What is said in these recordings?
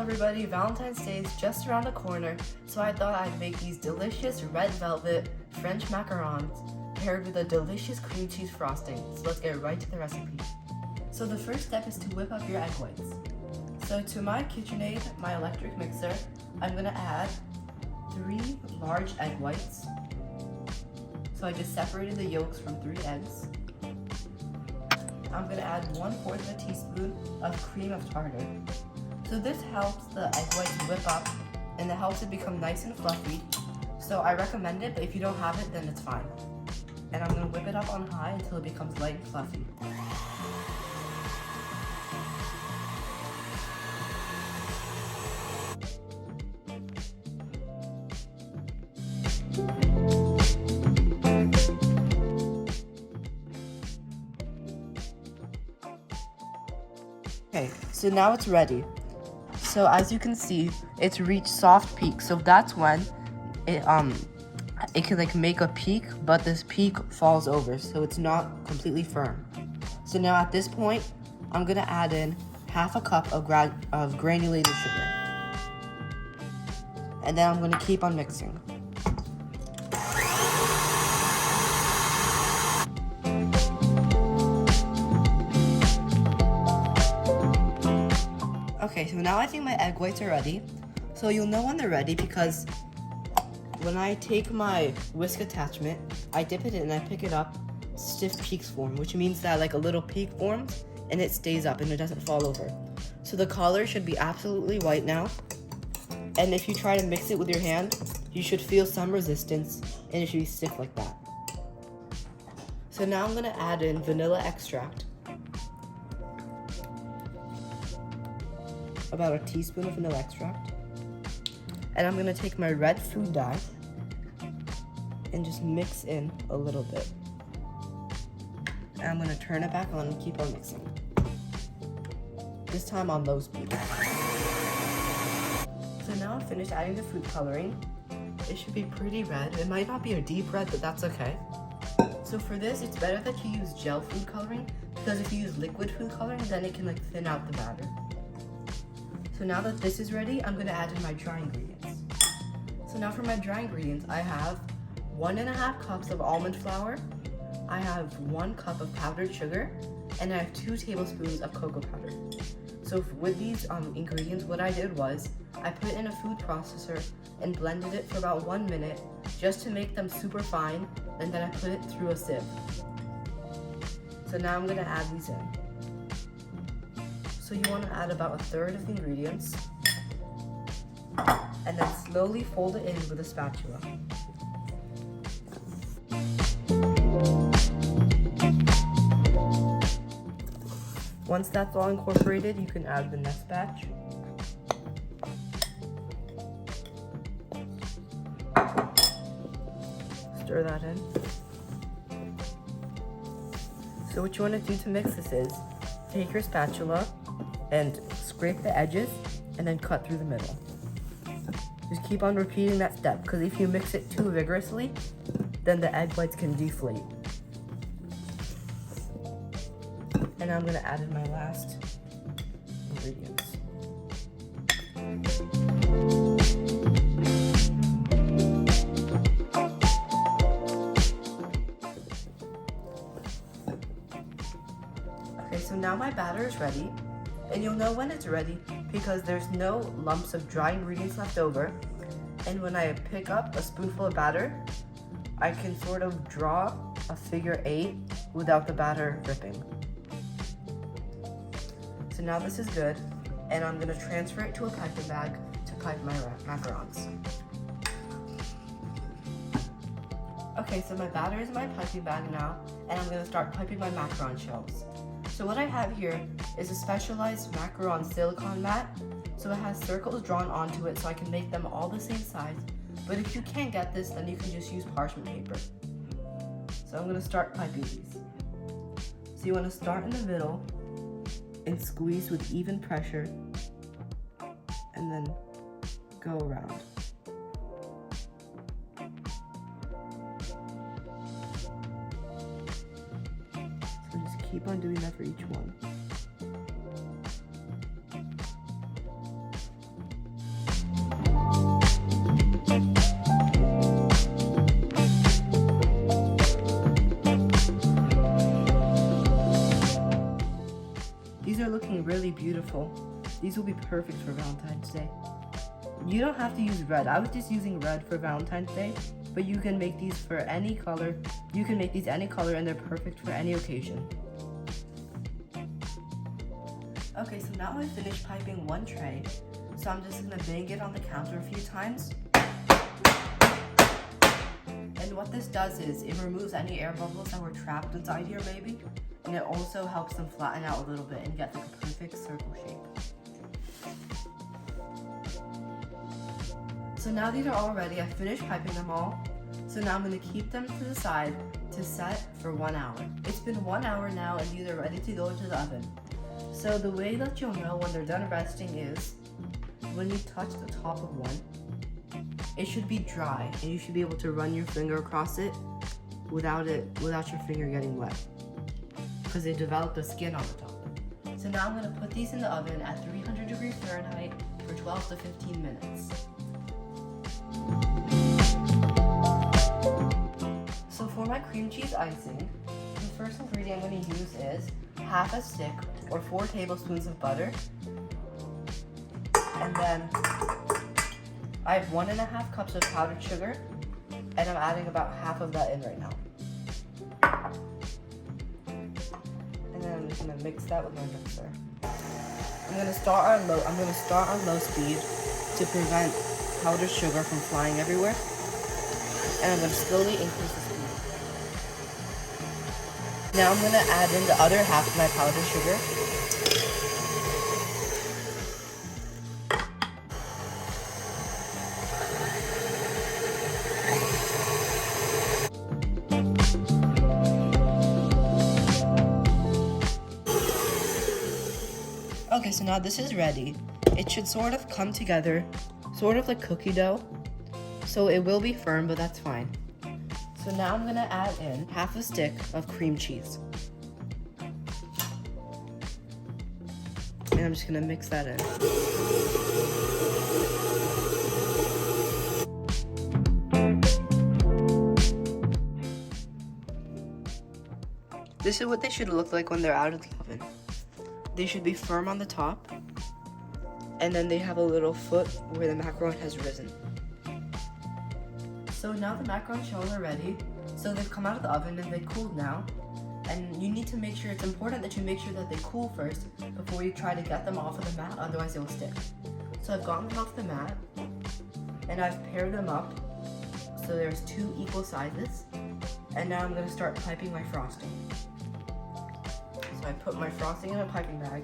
everybody, Valentine's Day is just around the corner, so I thought I'd make these delicious red velvet French macarons paired with a delicious cream cheese frosting. So let's get right to the recipe. So the first step is to whip up your egg whites. So to my KitchenAid, my electric mixer, I'm gonna add 3 large egg whites. So I just separated the yolks from 3 eggs. I'm gonna add 1/4 of a teaspoon of cream of tartar. So this helps the egg whites whip up and it helps it become nice and fluffy. So I recommend it, but if you don't have it, then it's fine. And I'm gonna whip it up on high until it becomes light and fluffy. Okay, so now it's ready. So as you can see, it's reached soft peak. So that's when it can like make a peak, but this peak falls over, so it's not completely firm. So now at this point, I'm gonna add in 1/2 cup of granulated sugar. And then I'm gonna keep on mixing. Okay, so now I think my egg whites are ready. So you'll know when they're ready because when I take my whisk attachment, I dip it in and I pick it up, stiff peaks form, which means that like a little peak forms and it stays up and it doesn't fall over. So the color should be absolutely white now. And if you try to mix it with your hand, you should feel some resistance and it should be stiff like that. So now I'm gonna add in vanilla extract. About a teaspoon of vanilla extract. And I'm gonna take my red food dye and just mix in a little bit. And I'm gonna turn it back on and keep on mixing. This time on low speed. So now I'm finished adding the food coloring. It should be pretty red. It might not be a deep red, but that's okay. So for this, it's better that you use gel food coloring because if you use liquid food coloring, then it can like thin out the batter. So now that this is ready, I'm gonna add in my dry ingredients. So now for my dry ingredients, I have 1.5 cups of almond flour, I have 1 cup of powdered sugar, and I have 2 tablespoons of cocoa powder. So with these ingredients, what I did was, I put it in a food processor and blended it for about 1 minute, just to make them super fine, and then I put it through a sieve. So now I'm gonna add these in. So you want to add about 1/3 of the ingredients and then slowly fold it in with a spatula. Once that's all incorporated, you can add the next batch. Stir that in. So what you want to do to mix this is, take your spatula and scrape the edges and then cut through the middle. Just keep on repeating that step because if you mix it too vigorously, then the egg whites can deflate. And I'm gonna add in my last ingredients. Okay, so now my batter is ready. And you'll know when it's ready because there's no lumps of dry ingredients left over. And when I pick up a spoonful of batter, I can sort of draw a figure 8 without the batter dripping. So now this is good, and I'm gonna transfer it to a piping bag to pipe my macarons. Okay, so my batter is in my piping bag now, and I'm gonna start piping my macaron shells. So what I have here is a specialized macaron silicone mat. So it has circles drawn onto it so I can make them all the same size. But if you can't get this, then you can just use parchment paper. So I'm gonna start piping these. So you wanna start in the middle and squeeze with even pressure and then go around. Keep on doing that for each one. really beautiful. These will be perfect for Valentine's Day. You don't have to use red. I was just using red for Valentine's Day, but you can make these for any color. You can make these any color and they're perfect for any occasion. Okay, so now I finished piping one tray. So I'm just gonna bang it on the counter a few times. And what this does is it removes any air bubbles that were trapped inside here maybe. And it also helps them flatten out a little bit and get like a perfect circle shape. So now these are all ready. I finished piping them all. So now I'm gonna keep them to the side to set for 1 hour. It's been 1 hour now and these are ready to go into the oven. So the way that you'll know when they're done resting is when you touch the top of one, it should be dry and you should be able to run your finger across it without your finger getting wet because they developed a skin on the top. So now I'm going to put these in the oven at 300 degrees Fahrenheit for 12 to 15 minutes. So for my cream cheese icing, the first ingredient I'm going to use is half a stick or 4 tablespoons of butter. And then I have 1.5 cups of powdered sugar, and I'm adding about half of that in right now. And then I'm just gonna mix that with my mixer. I'm gonna start on low speed to prevent powdered sugar from flying everywhere. And I'm gonna slowly increase the speed. Now I'm gonna add in the other half of my powdered sugar. Okay, so now this is ready. It should sort of come together, sort of like cookie dough. So it will be firm, but that's fine. So now I'm gonna add in half a stick of cream cheese. And I'm just gonna mix that in. This is what they should look like when they're out of the oven. They should be firm on the top, and then they have a little foot where the macaron has risen. So now the macaron shells are ready. So they've come out of the oven and they cooled now. And you need to make sure, it's important that you make sure that they cool first before you try to get them off of the mat, otherwise they will stick. So I've gotten them off the mat, and I've paired them up. So there's 2 equal sizes. And now I'm gonna start piping my frosting. So I put my frosting in a piping bag.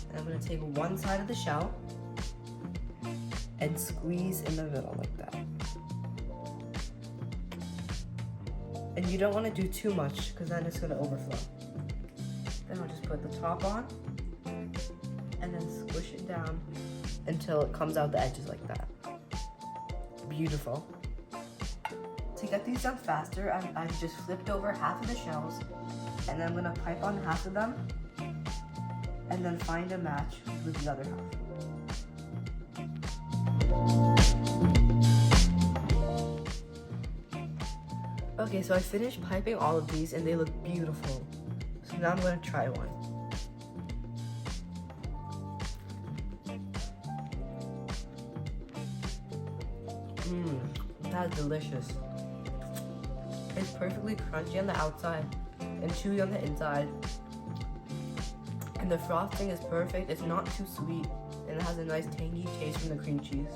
And I'm gonna take one side of the shell and squeeze in the middle like that. And you don't wanna do too much because then it's gonna overflow. Then I'll just put the top on and then squish it down until it comes out the edges like that. Beautiful. To get these done faster, I've just flipped over half of the shells, and then I'm gonna pipe on half of them, and then find a match with the other half. Okay, so I finished piping all of these, and they look beautiful. So now I'm gonna try one. That's delicious. It's perfectly crunchy on the outside and chewy on the inside. And the frosting is perfect. It's not too sweet, and it has a nice tangy taste from the cream cheese.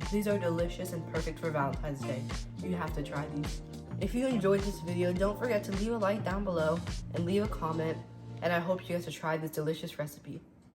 These are delicious and perfect for Valentine's Day. You have to try these. If you enjoyed this video, don't forget to leave a like down below and leave a comment. And I hope you guys will try this delicious recipe.